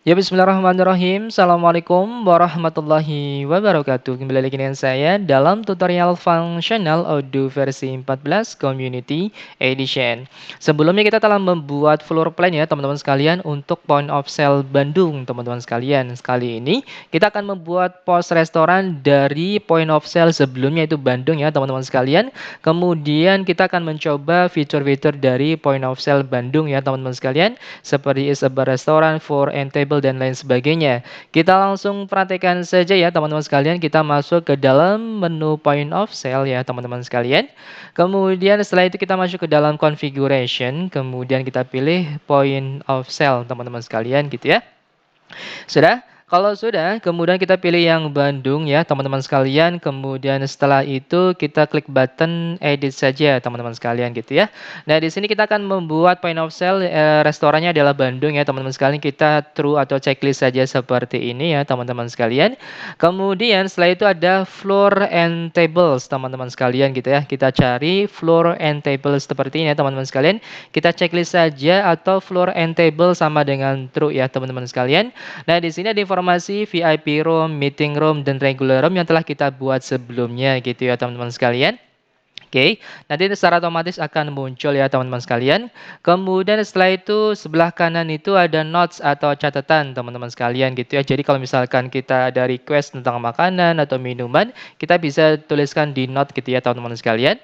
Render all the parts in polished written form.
Ya, bismillahirrahmanirrahim. Assalamualaikum warahmatullahi wabarakatuh. Kembali lagi dengan saya dalam tutorial functional audio versi 14 Community Edition. Sebelumnya kita telah membuat floor plan ya teman-teman sekalian untuk point of sale Bandung teman-teman sekalian. Sekali ini kita akan membuat pos restoran dari point of sale sebelumnya itu Bandung ya teman-teman sekalian. Kemudian kita akan mencoba fitur-fitur dari point of sale Bandung ya teman-teman sekalian, seperti is a bar restoran, for and table dan lain sebagainya. Kita langsung praktekkan saja ya teman-teman sekalian. Kita masuk ke dalam menu point of sale ya teman-teman sekalian. Kemudian setelah itu kita masuk ke dalam configuration, kemudian kita pilih point of sale teman-teman sekalian gitu ya. Sudah? Kalau sudah, kemudian kita pilih yang Bandung ya, teman-teman sekalian. Kemudian setelah itu kita klik button edit saja, teman-teman sekalian gitu ya. Nah, di sini kita akan membuat point of sale restorannya adalah Bandung ya, teman-teman sekalian. Kita true atau checklist saja seperti ini ya, teman-teman sekalian. Kemudian setelah itu ada floor and tables, teman-teman sekalian gitu ya. Kita cari floor and tables seperti ini ya, teman-teman sekalian. Kita checklist saja atau floor and table sama dengan true ya, teman-teman sekalian. Nah, di sini ada informasi VIP room, meeting room, dan regular room yang telah kita buat sebelumnya gitu ya teman-teman sekalian. Oke, nanti secara otomatis akan muncul ya teman-teman sekalian. Kemudian setelah itu sebelah kanan itu ada notes atau catatan teman-teman sekalian gitu ya. Jadi kalau misalkan kita ada request tentang makanan atau minuman, kita bisa tuliskan di note gitu ya teman-teman sekalian.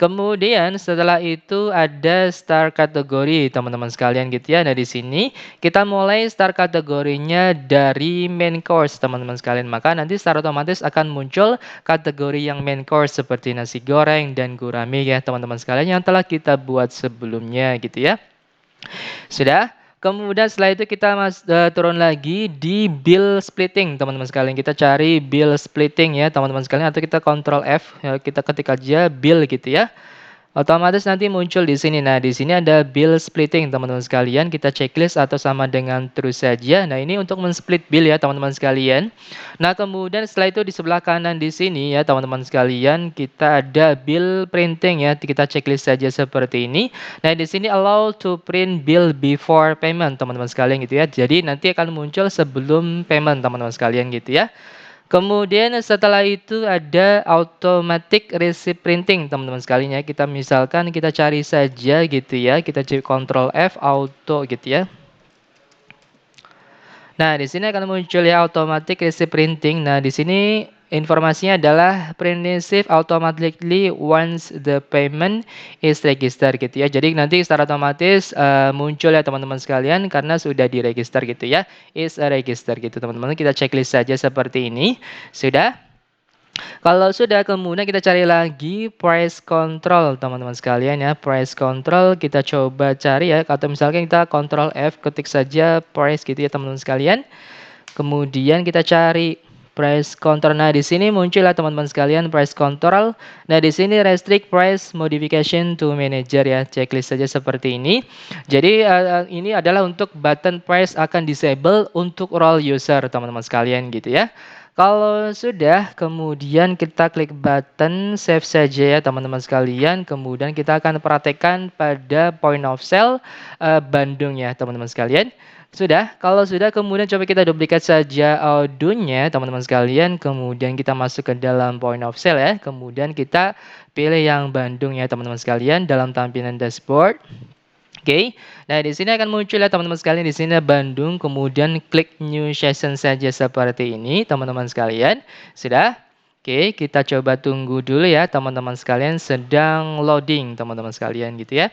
Kemudian setelah itu ada star kategori teman-teman sekalian gitu ya. Nah, di sini kita mulai star kategorinya dari main course teman-teman sekalian. Maka nanti secara otomatis akan muncul kategori yang main course seperti nasi goreng dan gurame ya teman-teman sekalian yang telah kita buat sebelumnya gitu ya. Sudah? Kemudian setelah itu kita turun lagi di bill splitting teman-teman sekalian. Kita cari bill splitting ya teman-teman sekalian atau kita Ctrl F ya, kita ketik aja bill gitu ya. Otomatis nanti muncul di sini. Nah, di sini ada bill splitting, teman-teman sekalian. Kita checklist atau sama dengan terus saja. Nah, ini untuk men-split bill ya, teman-teman sekalian. Nah, kemudian setelah itu di sebelah kanan di sini ya, teman-teman sekalian, kita ada bill printing ya. Kita checklist saja seperti ini. Nah, di sini allow to print bill before payment, teman-teman sekalian gitu ya. Jadi nanti akan muncul sebelum payment, teman-teman sekalian gitu ya. Kemudian setelah itu ada automatic receipt printing teman-teman sekalian ya. Kita misalkan kita cari saja gitu ya. Kita cari Ctrl F auto gitu ya. Nah, di sini akan muncul ya automatic receipt printing. Nah, di sini informasinya adalah print receipt automatically once the payment is registered gitu ya. Jadi nanti secara otomatis muncul ya teman-teman sekalian karena sudah diregister gitu ya. Is register gitu teman-teman. Kita checklist saja seperti ini. Sudah? Kalau sudah, kemudian kita cari lagi price control, teman-teman sekalian ya. Price control kita coba cari ya. Atau misalkan kita Ctrl F, ketik saja price gitu ya, teman-teman sekalian. Kemudian kita cari price control. Nah, di sini muncul ya teman-teman sekalian price control. Nah, di sini restrict price modification to manager ya. Checklist saja seperti ini. Jadi ini adalah untuk button price akan disable untuk role user, teman-teman sekalian gitu ya. Kalau sudah, kemudian kita klik button save saja ya teman-teman sekalian. Kemudian kita akan praktekkan pada point of sale Bandung ya teman-teman sekalian. Sudah? Kalau sudah, kemudian coba kita duplikat saja audionya teman-teman sekalian. Kemudian kita masuk ke dalam point of sale ya. Kemudian kita pilih yang Bandung ya teman-teman sekalian dalam tampilan dashboard. Oke, nah di sini akan muncul ya teman-teman sekalian di sini Bandung, kemudian klik new session saja seperti ini teman-teman sekalian. Sudah? Oke, kita coba tunggu dulu ya teman-teman sekalian sedang loading teman-teman sekalian gitu ya.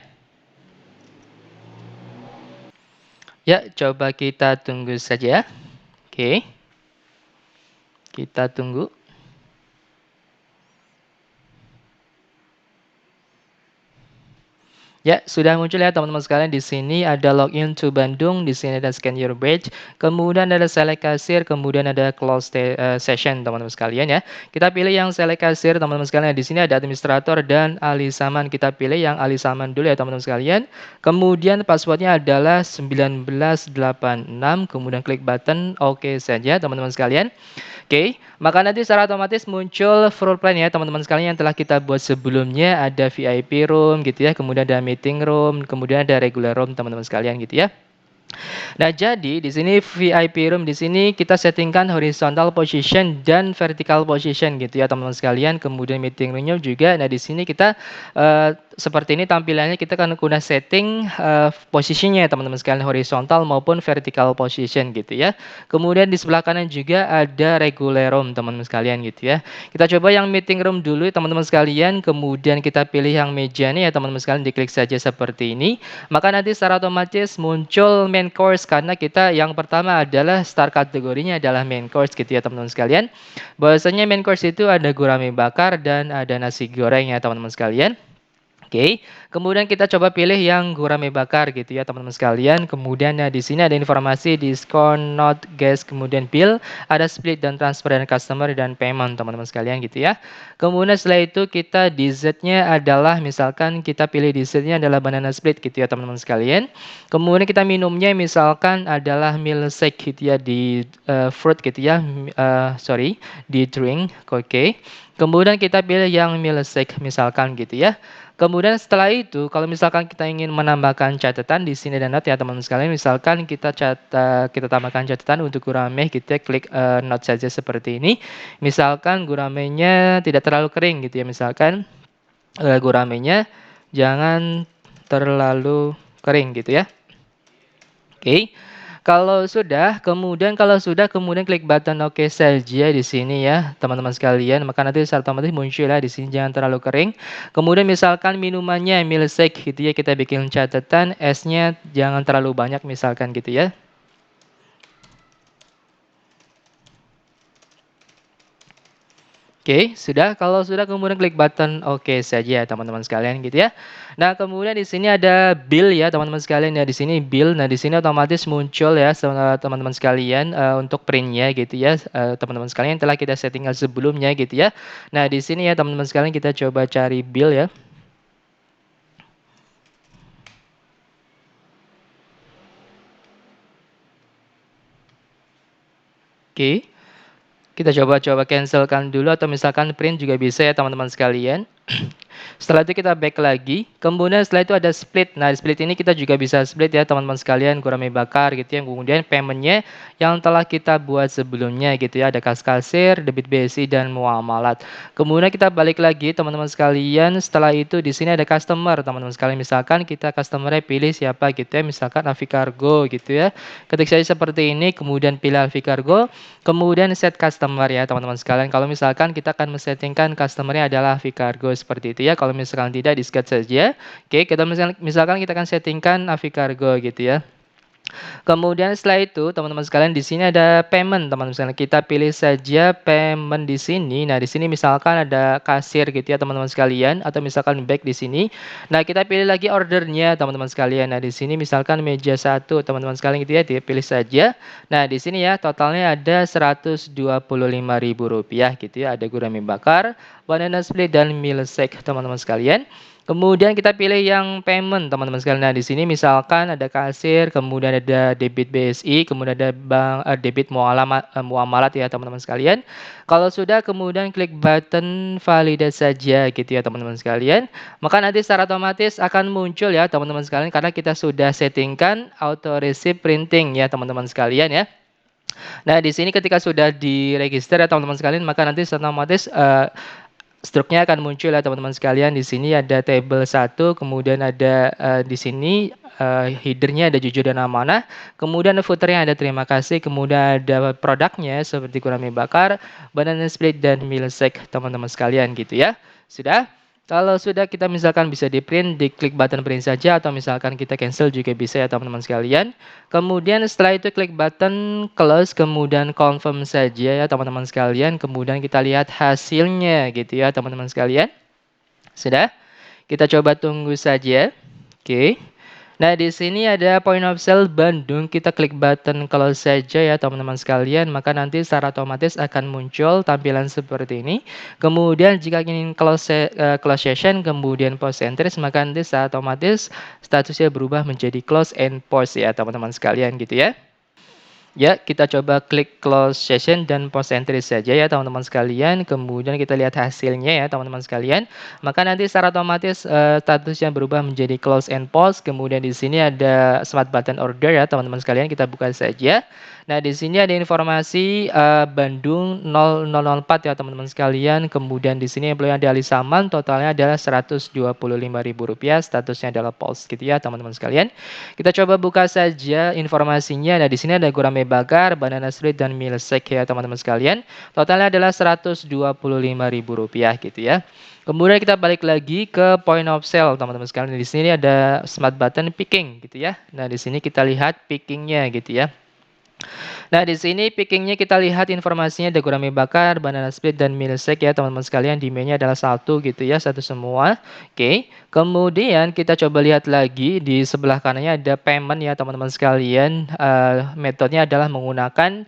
Ya, coba kita tunggu saja. Oke. Kita tunggu. Ya, sudah muncul ya teman-teman sekalian. Di sini ada login to Bandung, di sini ada scan your badge, kemudian ada select kasir, kemudian ada close session teman-teman sekalian ya. Kita pilih yang select kasir teman-teman sekalian. Di sini ada administrator dan ahli saman. Kita pilih yang ahli saman dulu ya teman-teman sekalian. Kemudian passwordnya adalah 1986, kemudian klik button OK saja teman-teman sekalian. Oke, maka nanti secara otomatis muncul floor plan ya teman-teman sekalian yang telah kita buat sebelumnya. Ada VIP room gitu ya, kemudian ada meeting room, kemudian ada regular room teman-teman sekalian gitu ya. Nah, jadi di sini VIP room di sini kita settingkan horizontal position dan vertical position gitu ya teman-teman sekalian. Kemudian meeting room-nya juga. Nah, di sini kita seperti ini tampilannya kita kan guna setting posisinya ya teman-teman sekalian horizontal maupun vertical position gitu ya. Kemudian di sebelah kanan juga ada regular room teman-teman sekalian gitu ya. Kita coba yang meeting room dulu teman-teman sekalian. Kemudian kita pilih yang meja nih ya teman-teman sekalian, diklik saja seperti ini. Maka nanti secara otomatis muncul main course karena kita yang pertama adalah start kategorinya adalah main course gitu ya teman-teman sekalian. Bahwasanya main course itu ada gurame bakar dan ada nasi goreng ya teman-teman sekalian. Oke, kemudian kita coba pilih yang gurame bakar gitu ya teman-teman sekalian. Kemudian ya di sini ada informasi diskon, not gas, kemudian bill, ada split dan transfer dan customer dan payment teman-teman sekalian gitu ya. Kemudian setelah itu kita dessertnya adalah misalkan kita pilih dessertnya adalah banana split gitu ya teman-teman sekalian. Kemudian kita minumnya misalkan adalah milkshake gitu ya di fruit gitu ya, sorry di drink, oke. Kemudian kita pilih yang milkshake misalkan gitu ya. Kemudian setelah itu, kalau misalkan kita ingin menambahkan catatan di sini dan note ya teman-teman sekalian, misalkan kita tambahkan catatan untuk gurame, kita klik note saja seperti ini. Misalkan guramenya tidak terlalu kering gitu ya, misalkan guramenya jangan terlalu kering gitu ya. Oke. Kemudian klik button oke saja di sini ya, teman-teman sekalian. Maka nanti secara otomatis muncul ya di sini jangan terlalu kering. Kemudian misalkan minumannya milkshake gitu ya, kita bikin catatan esnya jangan terlalu banyak misalkan gitu ya. Oke, sudah. Kalau sudah kemudian klik button oke saja teman-teman sekalian gitu ya. Nah, kemudian di sini ada bill ya teman-teman sekalian ya di sini bill. Nah, di sini otomatis muncul ya teman-teman sekalian untuk printnya gitu ya teman-teman sekalian yang telah kita settingkan sebelumnya gitu ya. Nah, di sini ya teman-teman sekalian kita coba cari bill ya. Oke. Kita coba cancelkan dulu atau misalkan print juga bisa ya teman-teman sekalian. Setelah itu kita back lagi, kemudian setelah itu ada split. Nah, di split ini kita juga bisa split ya teman-teman sekalian, gurame bakar gitu ya. Kemudian paymentnya yang telah kita buat sebelumnya gitu ya. Ada kas kasir, debit BSI, dan muamalat. Kemudian kita balik lagi teman-teman sekalian. Setelah itu di sini ada customer teman-teman sekalian. Misalkan kita customernya pilih siapa gitu ya. Misalkan Avicargo gitu ya. Ketik saja seperti ini, kemudian pilih Avicargo. Kemudian set customer ya teman-teman sekalian. Kalau misalkan kita akan men-settingkan customer-nya adalah Avicargo seperti itu ya. Kalau misalkan tidak di-skip saja. Oke, kita misalkan kita akan settingkan Avicargo gitu ya. Kemudian setelah itu, teman-teman sekalian di sini ada payment, teman-teman sekalian. Kita pilih saja payment di sini. Nah, di sini misalkan ada kasir gitu ya, teman-teman sekalian, atau misalkan back di sini. Nah, kita pilih lagi ordernya, teman-teman sekalian. Nah, di sini misalkan meja 1, teman-teman sekalian gitu ya, dipilih saja. Nah, di sini ya totalnya ada Rp125.000 gitu ya. Ada gurame bakar, banana split dan milkshake, teman-teman sekalian. Kemudian kita pilih yang payment teman-teman sekalian. Nah, di sini misalkan ada kasir, kemudian ada debit BSI, kemudian ada bank debit muamalat ya teman-teman sekalian. Kalau sudah kemudian klik button validate saja gitu ya teman-teman sekalian. Maka nanti secara otomatis akan muncul ya teman-teman sekalian karena kita sudah settingkan auto receipt printing ya teman-teman sekalian ya. Nah, di sini ketika sudah diregister ya teman-teman sekalian, maka nanti secara otomatis struknya akan muncul ya teman-teman sekalian. Di sini ada table 1, kemudian ada di sini header-nya ada jujur dan amanah, kemudian footer-nya ada terima kasih, kemudian ada produknya seperti gurame bakar, banana split dan milkshake teman-teman sekalian gitu ya. Sudah? Kalau sudah kita misalkan bisa di-print, diklik button print saja atau misalkan kita cancel juga bisa ya teman-teman sekalian. Kemudian setelah itu klik button close, kemudian confirm saja ya teman-teman sekalian. Kemudian kita lihat hasilnya gitu ya teman-teman sekalian. Sudah? Kita coba tunggu saja. Oke. Nah, di sini ada point of sale Bandung. Kita klik button close saja ya teman-teman sekalian. Maka nanti secara otomatis akan muncul tampilan seperti ini. Kemudian jika ingin close session, kemudian post entries, maka nanti secara otomatis statusnya berubah menjadi close and post ya teman-teman sekalian gitu ya. Ya, kita coba klik close session dan post entry saja ya teman-teman sekalian. Kemudian kita lihat hasilnya ya teman-teman sekalian. Maka nanti secara otomatis statusnya berubah menjadi close and post. Kemudian di sini ada smart button order ya teman-teman sekalian. Kita buka saja. Nah, di sini ada informasi Bandung 0004 ya teman-teman sekalian. Kemudian di sini employee ada Ali Saman, totalnya adalah Rp125.000. Statusnya adalah post gitu ya teman-teman sekalian. Kita coba buka saja informasinya. Nah, di sini ada gurame bakar, banana split, dan milkshake ya teman-teman sekalian. Totalnya adalah Rp125.000 gitu ya. Kemudian kita balik lagi ke point of sale teman-teman sekalian. Di sini ada smart button picking gitu ya. Nah, di sini kita lihat pickingnya gitu ya. Nah, di sini pickingnya kita lihat informasinya ada gurame bakar, banana split, dan milkshake ya teman-teman sekalian. Demand-nya adalah satu gitu ya, satu semua. Oke. Kemudian kita coba lihat lagi di sebelah kanannya ada payment ya teman-teman sekalian. Metodenya adalah menggunakan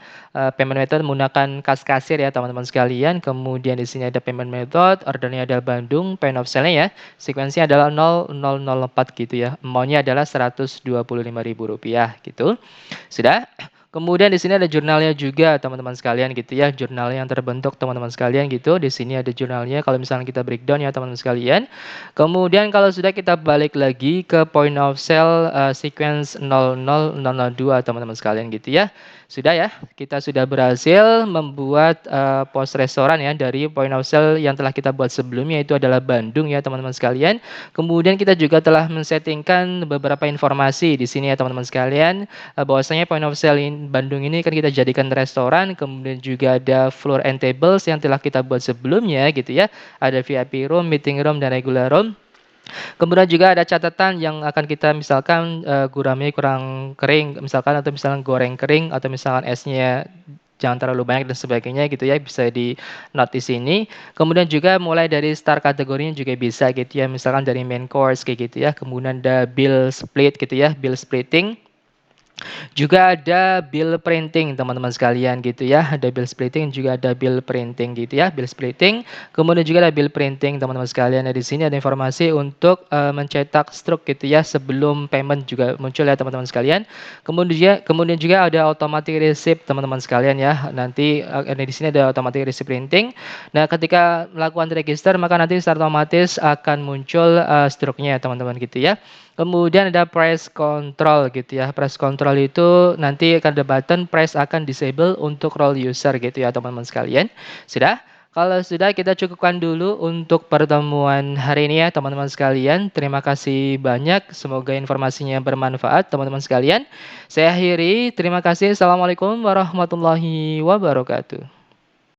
payment method menggunakan kas kasir ya teman-teman sekalian. Kemudian di sini ada payment method, ordernya adalah Bandung, point of sale-nya ya. Sekuensinya adalah 0004 gitu ya. Amount-nya adalah Rp125.000 gitu. Sudah? Kemudian di sini ada jurnalnya juga teman-teman sekalian gitu ya, jurnal yang terbentuk teman-teman sekalian gitu. Di sini ada jurnalnya kalau misalnya kita breakdown ya teman-teman sekalian. Kemudian kalau sudah kita balik lagi ke point of sale sequence 00002 teman-teman sekalian gitu ya. Sudah ya, kita sudah berhasil membuat pos restoran ya dari point of sale yang telah kita buat sebelumnya, itu adalah Bandung ya teman-teman sekalian. Kemudian kita juga telah men-settingkan beberapa informasi di sini ya teman-teman sekalian. Bahwasanya point of sale Bandung ini kan kita jadikan restoran, kemudian juga ada floor and tables yang telah kita buat sebelumnya gitu ya. Ada VIP room, meeting room, dan regular room. Kemudian juga ada catatan yang akan kita misalkan gurame kurang kering misalkan, atau misalkan goreng kering, atau misalkan esnya jangan terlalu banyak dan sebagainya gitu ya, bisa di note di sini. Kemudian juga mulai dari star kategorinya juga bisa gitu ya, misalkan dari main course kayak gitu ya. Kemudian ada bill split gitu ya, bill splitting. Juga ada bill printing teman-teman sekalian gitu ya. Ada bill splitting, juga ada bill printing gitu ya. Bill splitting, kemudian juga ada bill printing teman-teman sekalian. Nah, di sini ada informasi untuk mencetak struk gitu ya sebelum payment juga muncul ya teman-teman sekalian. Kemudian juga ada automatic receipt teman-teman sekalian ya. Nanti di sini ada automatic receipt printing. Nah, ketika melakukan register maka nanti secara otomatis akan muncul struknya teman-teman gitu ya. Kemudian ada price control gitu ya. Price control itu nanti akan ada button price akan disable untuk role user gitu ya teman-teman sekalian. Sudah? Kalau sudah, kita cukupkan dulu untuk pertemuan hari ini ya teman-teman sekalian. Terima kasih banyak. Semoga informasinya bermanfaat teman-teman sekalian. Saya akhiri. Terima kasih. Assalamualaikum warahmatullahi wabarakatuh.